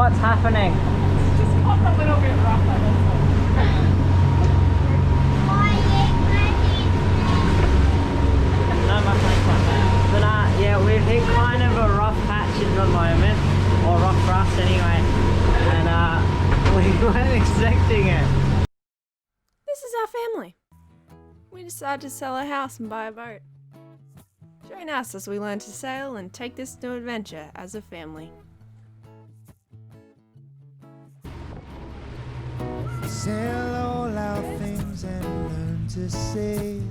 what's happening? Just popped a little bit rougher, that's No, my friend's like that. But yeah, we've hit kind of a rough patch at the moment, or rough for us anyway, and we weren't expecting it. This is our family. We decided to sell our house and buy a boat. Join us as we learn to sail and take this new adventure as a family. Sell all our things and learn to sail.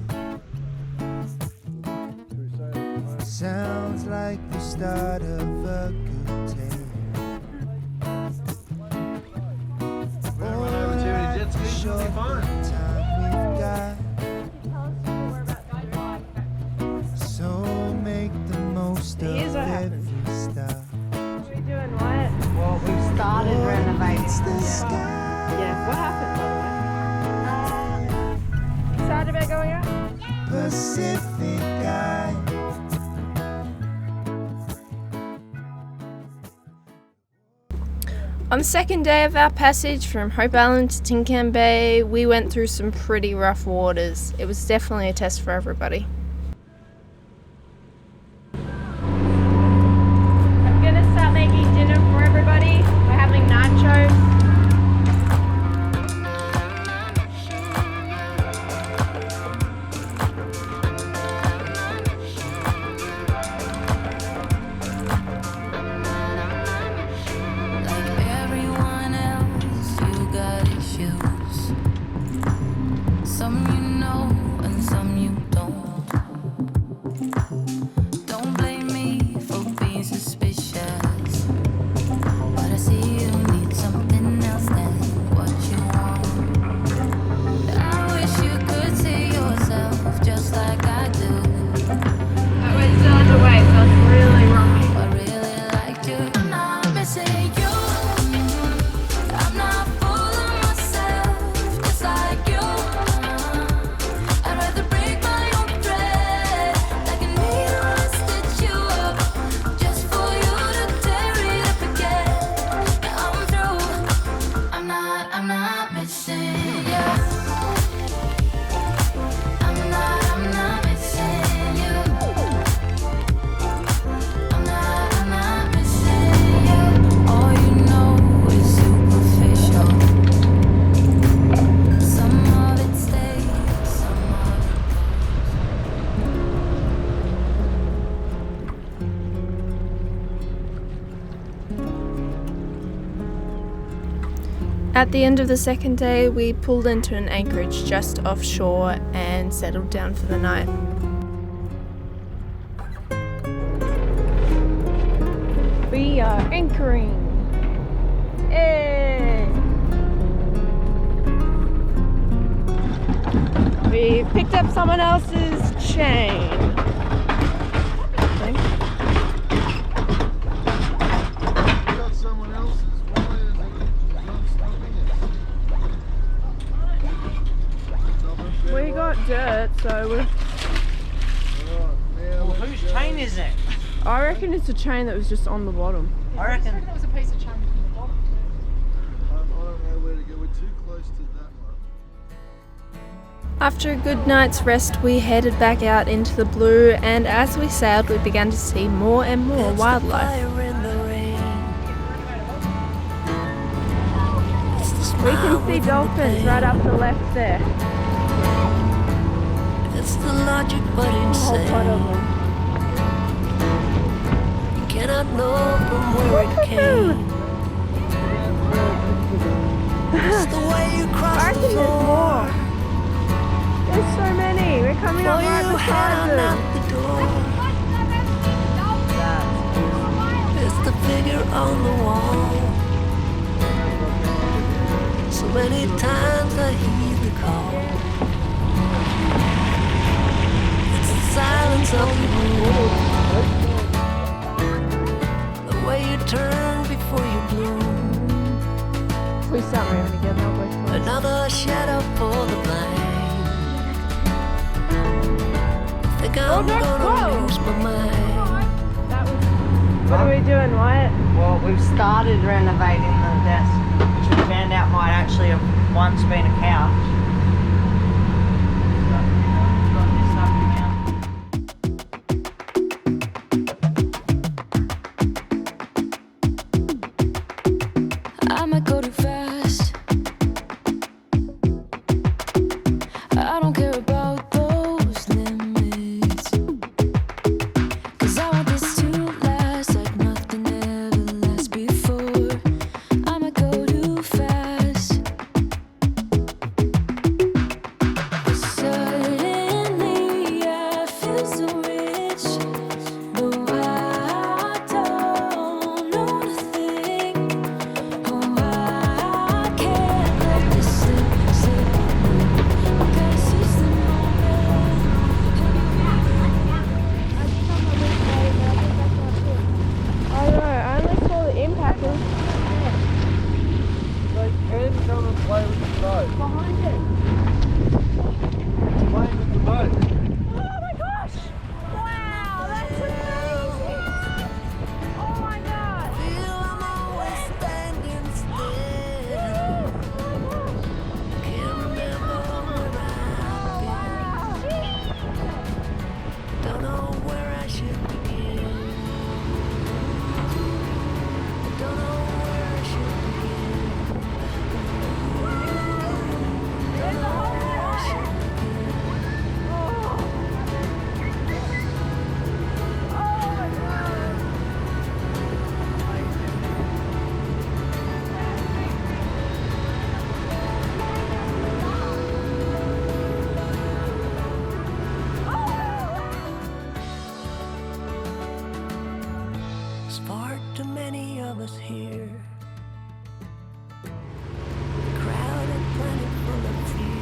Sounds like the start of a good tale. All that short time we've got, so make the most of every stop. What are we doing, Wyatt? Well, we've started renovations. Yeah, what happened, by the way? Excited about going out? Pacificae. On the second day of our passage from Hope Island to Tin Can Bay, we went through some pretty rough waters. It was definitely a test for everybody. I'm gonna start making dinner for everybody. We're having nachos. At the end of the second day, we pulled into an anchorage just offshore and settled down for the night. We are anchoring. Hey! We picked up someone else's chain. We got dirt, so we're... Well, whose chain is it? I reckon it's a chain that was just on the bottom. I reckon There was a piece of chain from the bottom. I don't know where to go. We're too close to that one. After a good night's rest, we headed back out into the blue, and as we sailed, we began to see more and more wildlife. We can see dolphins right up the left there. It's the logic but A whole pot of insane. them. You cannot know from where it came. It's the way you I cross reckon the there's floor. more. There's so many. We're coming up Before right you head beside on them. out the door. It's the figure on the wall. So many times I hear the call. It's the silence of the room. The way you turn before you bloom. We start moving again, they'll go close. Another shadow for the blind. Think I'm no, gonna whoa. lose my mind. That was... What are we doing, Wyatt? Well, we've started renovating the desk, which we found out might actually have once been a couch. So, got this up now. I might go too fast. I don't care about those limits. 'Cause I want this to last like nothing ever lasts before. I might go too fast. But suddenly I feel so rich. No, I don't know nothing. Oh, I can't let this slip. I gotta seize the moment. I know, I only saw the impact of They can come and play with the boat. behind it. Play with the boat. Oh my gosh! Wow, that's amazing! Oh my god! Feel I'm always standing still. Can't remember where I've been. Don't know where I should begin. Don't know where I should begin. Don't know where I should begin. Oh my god! It's far too many of us here. Crowded planet full of fear.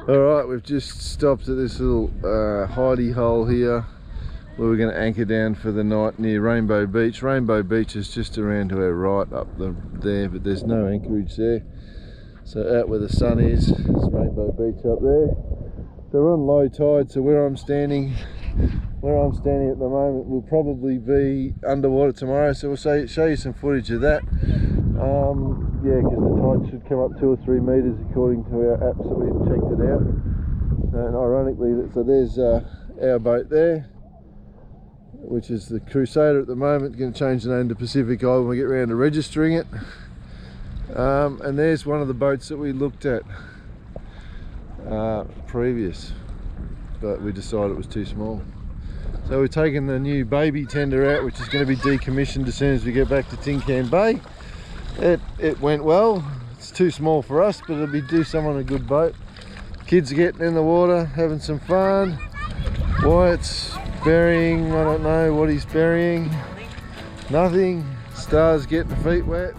Alright, we've just stopped at this little hidey hole here where we're going to anchor down for the night near Rainbow Beach. Rainbow Beach is just around to our right up there, but there's no anchorage there. So out where the sun is Rainbow Beach up there. They're on low tide, so where I'm standing at the moment will probably be underwater tomorrow, so we'll show you some footage of that. Yeah, because the tide should come up 2 or 3 metres according to our apps that we checked it out. And ironically, so there's our boat there, which is the Crusader at the moment. Going to change the name to Pacificae when we get around to registering it. And there's one of the boats that we looked at previous, but we decided it was too small. So we're taking the new baby tender out, which is going to be decommissioned as soon as we get back to Tin Can Bay. It went well. It's too small for us, but it'll do some on a good boat. Kids are getting in the water, having some fun. Wyatt's burying, I don't know what he's burying. Nothing. Star's getting feet wet.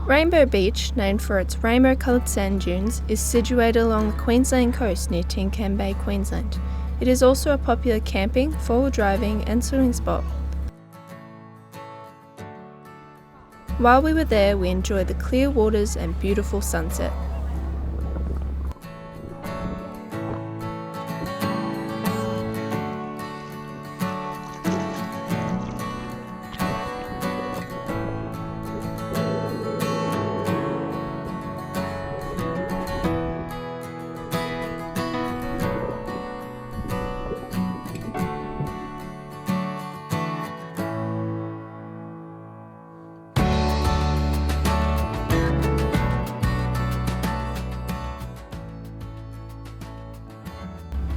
Rainbow Beach, named for its rainbow-coloured sand dunes, is situated along the Queensland coast near Tin Can Bay, Queensland. It is also a popular camping, four-wheel driving and swimming spot. While we were there, we enjoyed the clear waters and beautiful sunset.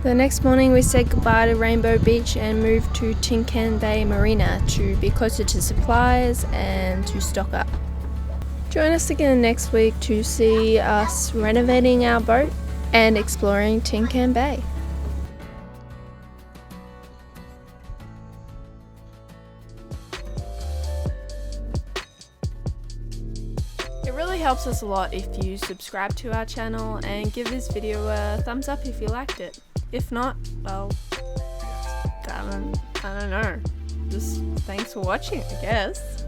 The next morning we said goodbye to Rainbow Beach and moved to Tin Can Bay Marina to be closer to supplies and to stock up. Join us again next week to see us renovating our boat and exploring Tin Can Bay. It really helps us a lot if you subscribe to our channel and give this video a thumbs up if you liked it. If not, well, I don't know. Just thanks for watching, I guess.